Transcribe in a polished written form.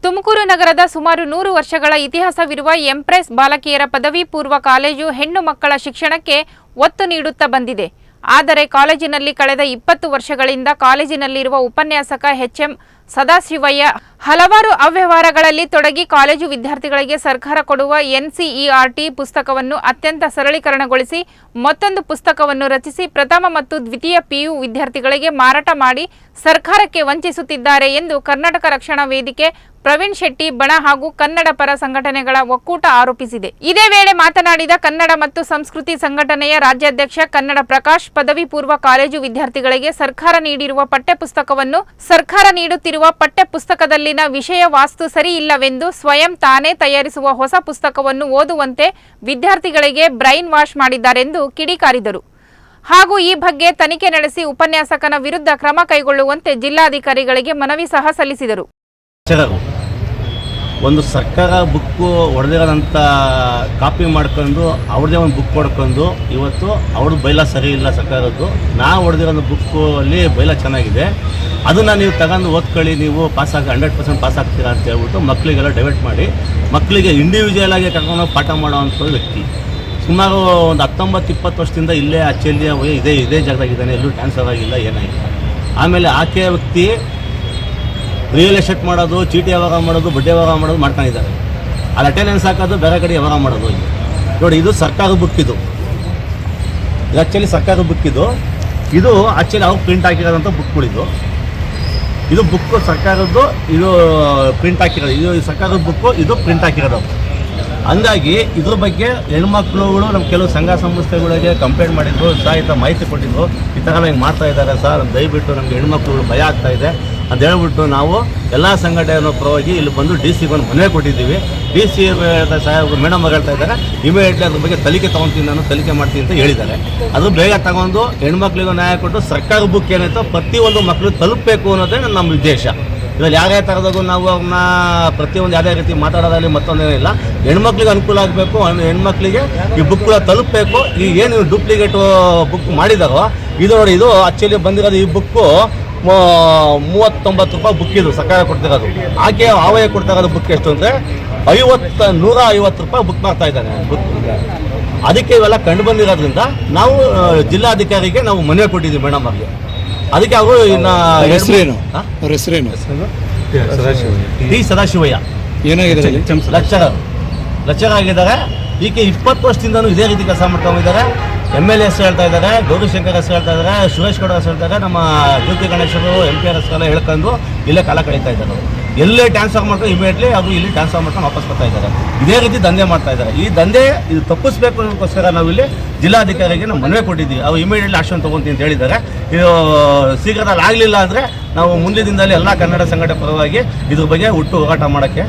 ತುಮಕೂರು ನಗರದ ಸುಮಾರು 100 ವರ್ಷಗಳ ಇತಿಹಾಸವಿರುವ ಎಂಪ್ರೆಸ್ ಬಾಲಕಿಯರ ಪದವಿ ಪೂರ್ವ ಕಾಲೇಜು ಹೆಣ್ಣು ಮಕ್ಕಳ ಶಿಕ್ಷಣಕ್ಕೆ ಒತ್ತು ನೀಡುತ್ತಾ ಬಂದಿದೆ. ಆದರೆ ಕಾಲೇಜಿನಲ್ಲಿ ಕಳೆದ 20 ವರ್ಷಗಳಿಂದ ಕಾಲೇಜಿನಲ್ಲಿರುವ ಉಪನ್ಯಾಸಕ ಎಚ್.ಎಂ. ಸದಾಶಿವಯ್ಯ ಹಲವಾರು ಅವ್ಯವಹಾರಗಳಲ್ಲಿ ತೊಡಗಿ ಕಾಲೇಜು ವಿದ್ಯಾರ್ಥಿಗಳಿಗೆ ಸರ್ಕಾರ ಕೊಡುವ ಎನ್‌ಸಿಇಆರ್‌ಟಿ ಪುಸ್ತಕವನ್ನು ಅತ್ಯಂತ ಸರಳೀಕರಣಗೊಳಿಸಿ ಮತ್ತೊಂದು ಪುಸ್ತಕವನ್ನು ರಚಿಸಿ ಪ್ರಥಮ ಮತ್ತು ದ್ವಿತೀಯ ಪಿಯು ವಿದ್ಯಾರ್ಥಿಗಳಿಗೆ ಮಾರಾಟ ಮಾಡಿ ಸರ್ಕಾರಕ್ಕೆ ವಂಚಿಸುತ್ತಿದ್ದಾರೆ ಎಂದು ಕರ್ನಾಟಕ ರಕ್ಷಣಾ ವೇದಿಕೆ, ಪ್ರವೀಣ್ ಶೆಟ್ಟಿ ಬಣ ಹಾಗೂ ಕನ್ನಡ ಪರ ಸಂಘಟನೆಗಳ ಒಕ್ಕೂಟ ಆರೋಪಿಸಿದೆ. ಇದೇ ವೇಳೆ ಮಾತನಾಡಿದ ಕನ್ನಡ ಮತ್ತು ಸಂಸ್ಕೃತಿ ಸಂಘಟನೆಯ ರಾಜ್ಯಾಧ್ಯಕ್ಷ ಕನ್ನಡ ಪ್ರಕಾಶ್, ಪದವಿ ಪೂರ್ವ ಕಾಲೇಜು ವಿದ್ಯಾರ್ಥಿಗಳಿಗೆ ಸರ್ಕಾರ ನೀಡಿರುವ ಪಠ್ಯಪುಸ್ತಕವನ್ನು ಸರ್ಕಾರ ನೀಡುತ್ತಿರುವ ಪಠ್ಯಪುಸ್ತಕದಲ್ಲಿನ ವಿಷಯ ವಾಸ್ತು ಸರಿ ಇಲ್ಲವೆಂದು ಸ್ವಯಂ ತಾನೇ ತಯಾರಿಸುವ ಹೊಸ ಪುಸ್ತಕವನ್ನು ಓದುವಂತೆ ವಿದ್ಯಾರ್ಥಿಗಳಿಗೆ ಬ್ರೈನ್ ವಾಶ್ ಮಾಡಿದ್ದಾರೆಂದು ಕಿಡಿಕಾರಿದರು. ಹಾಗೂ ಈ ಬಗ್ಗೆ ತನಿಖೆ ನಡೆಸಿ ಉಪನ್ಯಾಸಕನ ವಿರುದ್ಧ ಕ್ರಮ ಕೈಗೊಳ್ಳುವಂತೆ ಜಿಲ್ಲಾಧಿಕಾರಿಗಳಿಗೆ ಮನವಿ ಸಹ ಸಲ್ಲಿಸಿದರು. ಒಂದು ಸರ್ಕಾರ ಬುಕ್ಕು ಹೊಡೆದಿರೋದಂಥ ಕಾಪಿ ಮಾಡ್ಕೊಂಡು ಅವ್ರದ್ದೇ ಒಂದು ಬುಕ್ ಹೊಡ್ಕೊಂಡು ಇವತ್ತು ಅವ್ರದ್ದು ಬೈಲ ಸರಿ ಇಲ್ಲ ಸರ್ಕಾರದ್ದು. ನಾವು ಹೊಡೆದಿರೋ ಬುಕ್ಕು ಅಲ್ಲಿ ಬೈಲ ಚೆನ್ನಾಗಿದೆ, ಅದನ್ನು ನೀವು ತಗೊಂಡು ಓದ್ಕೊಳ್ಳಿ, ನೀವು 100% ಪಾಸ್ ಆಗ್ತೀರಾ ಅಂತ ಹೇಳ್ಬಿಟ್ಟು ಮಕ್ಕಳಿಗೆಲ್ಲ ಡೈವರ್ಟ್ ಮಾಡಿ ಮಕ್ಕಳಿಗೆ ಇಂಡಿವಿಜುವಲ್ ಆಗಿ ಕರ್ಕೊಂಡು ಪಾಠ ಮಾಡೋವಂಥ ವ್ಯಕ್ತಿ. ಸುಮಾರು ಒಂದು 19-20 ವರ್ಷದಿಂದ ಇಲ್ಲೇ ಅಚ್ಚಲ್ಲಿ ಇದೇ ಜಾಗದಾಗಿದ್ದಾನೆ, ಎಲ್ಲೂ ಟ್ರಾನ್ಸ್ಫರ್ ಆಗಿಲ್ಲ, ಏನಾಗಿಲ್ಲ. ಆಮೇಲೆ ಆಕೆ ವ್ಯಕ್ತಿ ರಿಯಲ್ ಎಸ್ಟೇಟ್ ಮಾಡೋದು, ಚೀಟಿ ವ್ಯವಹಾರ ಮಾಡೋದು, ಬಡ್ಡಿ ವ್ಯವಹಾರ ಮಾಡೋದು ಮಾಡ್ಕೊಂಡಿದ್ದಾರೆ. ಅಲ್ಲಿ ಅಟೆಂಡೆನ್ಸ್ ಹಾಕೋದು, ಬೇರೆ ಕಡೆ ವ್ಯವಹಾರ ಮಾಡೋದು. ನೋಡಿ, ಇದು ಸರ್ಕಾರದ ಬುಕ್, ಇದು ಆ್ಯಕ್ಚುಲಿ ಸರ್ಕಾರದ ಬುಕ್. ಇದು ಆ್ಯಕ್ಚುಲಿ ಅವ್ರು ಪ್ರಿಂಟ್ ಹಾಕಿರೋದಂಥ ಬುಕ್ಗಳಿದು. ಇದು ಬುಕ್ಕು ಸರ್ಕಾರದ್ದು, ಇದು ಪ್ರಿಂಟ್ ಹಾಕಿರೋದು. ಇದು ಸರ್ಕಾರದ ಬುಕ್ಕು, ಇದು ಪ್ರಿಂಟ್ ಹಾಕಿರೋದು. ಹಂಗಾಗಿ ಇದ್ರ ಬಗ್ಗೆ ಹೆಣ್ಮಕ್ಳುಗಳು ನಮ್ಮ ಕೆಲವು ಸಂಘ ಸಂಸ್ಥೆಗಳಿಗೆ ಕಂಪ್ಲೇಂಟ್ ಮಾಡಿದ್ರು, ಸಹ ಮಾಹಿತಿ ಕೊಟ್ಟಿದ್ರು, ಈ ಥರ ಹಿಂಗೆ ಮಾಡ್ತಾ ಇದ್ದಾರೆ ಸರ್, ದಯವಿಟ್ಟು ನಮಗೆ ಹೆಣ್ಮಕ್ಳುಗಳು ಭಯ ಆಗ್ತಾ ಇದೆ ಅಂತ ಹೇಳ್ಬಿಟ್ಟು ನಾವು ಎಲ್ಲ ಸಂಘಟನೆ ಪರವಾಗಿ ಇಲ್ಲಿ ಬಂದು DC-ಗೆ ಒಂದು ಮನವಿ ಕೊಟ್ಟಿದ್ದೀವಿ. DC ಸಾಹೇಬ್ ಮೇಡಮ್ ಹೇಳ್ತಾ ಇದ್ದಾರೆ, ಇಮಿಡಿಯೇಟ್ಲಿ ಅದ್ರ ಬಗ್ಗೆ ತನಿಖೆ ತೊಗೊತೀನಿ, ನಾನು ತನಿಖೆ ಮಾಡ್ತೀನಿ ಅಂತ ಹೇಳಿದ್ದಾರೆ. ಅದು ಬೇಗ ತಗೊಂಡು ಹೆಣ್ಮಕ್ಳಿಗೂ ನ್ಯಾಯ ಕೊಟ್ಟು ಸರ್ಕಾರ ಬುಕ್ ಏನೈತೋ ಪ್ರತಿಯೊಂದು ಮಕ್ಕಳು ತಲುಪಬೇಕು ಅನ್ನೋದೇ ನಮ್ಮ ಉದ್ದೇಶ. ಇದ್ರಲ್ಲಿ ಯಾವ್ಯಾವ ಥರದಾಗೂ ನಾವು ಅವ್ರನ್ನ ಪ್ರತಿಯೊಂದು ಯಾವುದೇ ರೀತಿ ಮಾತಾಡೋದ್ರಲ್ಲಿ ಮತ್ತೊಂದೇನಿಲ್ಲ. ಹೆಣ್ಮಕ್ಳಿಗೆ ಅನುಕೂಲ ಆಗಬೇಕು, ಹೆಣ್ಮಕ್ಳಿಗೆ ಈ ಬುಕ್ಗಳ ತಲುಪಬೇಕು. ಈ ಏನು ಡೂಪ್ಲಿಕೇಟು ಬುಕ್ ಮಾಡಿದಾರೋ ಇದು ನೋಡಿ, ಇದು ಆ್ಯಕ್ಚುಲಿ ಬಂದಿರೋದು ಈ ಬುಕ್ಕು 39 ರೂಪಾಯಿ ಬುಕ್. ಇದು ಸರ್ಕಾರ ಕೊಡ್ತಿರೋದು. ಹಾಗೆ ಆವಯ ಕೊಡ್ತಿರೋದು ಬುಕ್ ಎಷ್ಟು ಅಂದರೆ 150 ರೂಪಾಯಿ ಬುಕ್ ಮಾಡ್ತಾ ಇದ್ದಾನೆ ಬುಕ್. ಅದಕ್ಕೆ ಇವೆಲ್ಲ ಕಂಡು ಬಂದಿರೋದ್ರಿಂದ ನಾವು ಜಿಲ್ಲಾಧಿಕಾರಿಗೆ ನಾವು ಮನವಿ ಕೊಟ್ಟಿದ್ದೀವಿ ಮೇಡಮ್ ಅವ್ರಿಗೆ. ಅದಕ್ಕೆ ಅವರು ಇನ್ನು ಹೆಸರೇನು ಡಿ ಸದಾಶಿವಯ್ಯ ಏನಾಗಿದೆ, ಲೆಕ್ಚರ್ ಆಗಿದ್ದಾರೆ. ಈಕೆ 20 ವರ್ಷದಿಂದನೂ ಇದೇ ರೀತಿ ಕೆಲಸ ಮಾಡ್ಕೊಂಡಿದ್ದಾರೆ. MLA ಹೆಸರು ಹೇಳ್ತಾ ಇದ್ದಾರೆ, ಗೌರಿಶಂಕರ್ ಹೆಸರು ಹೇಳ್ತಾ ಇದ್ದಾರೆ, ಸುರೇಶ್ ಗೌಡ ಹೆಸರು ಹೇಳ್ತಾರೆ, ನಮ್ಮ ಜ್ಯೋತಿ ಗಣೇಶರು MP ಹೆಸರೆಲ್ಲ ಹೇಳ್ಕೊಂಡು ಇಲ್ಲೇ ಕಾಲ ಕಳೀತಾ ಇದ್ದಾರೆ. ಎಲ್ಲೇ ಟ್ರಾನ್ಸ್ಫರ್ ಮಾಡ್ಕೊಂಡು ಇಮಿಡಿಯೇಟ್ಲಿ ಅವರು ಇಲ್ಲಿ ಟ್ರಾನ್ಸ್ಫರ್ ಮಾಡ್ಕೊಂಡು ವಾಪಸ್ ಬರ್ತಾ ಇದ್ದಾರೆ. ಇದೇ ರೀತಿ ದಂಧೆ ಮಾಡ್ತಾ ಇದ್ದಾರೆ. ಈ ದಂಧೆ ಇದು ತಪ್ಪಿಸ್ಬೇಕು ಅನ್ನೋದಕ್ಕೋಸ್ಕರ ನಾವು ಇಲ್ಲಿ ಜಿಲ್ಲಾಧಿಕಾರಿಗೆ ನಾವು ಮನವಿ ಕೊಟ್ಟಿದ್ದೀವಿ. ಅವ್ರು ಇಮಿಡಿಯೇಟ್ಲಿ ಆಕ್ಷನ್ ತೊಗೊಳ್ತೀನಿ ಅಂತ ಹೇಳಿದ್ದಾರೆ. ಇದು ಶೀಘ್ರದಲ್ಲಿ ಆಗಲಿಲ್ಲ ಅಂದರೆ ನಾವು ಮುಂದಿನ ದಿನದಲ್ಲಿ ಎಲ್ಲ ಕನ್ನಡ ಸಂಘಟನೆ ಪರವಾಗಿ ಇದ್ರ ಬಗ್ಗೆ ಹುಟ್ಟು ಹೋರಾಟ ಮಾಡೋಕ್ಕೆ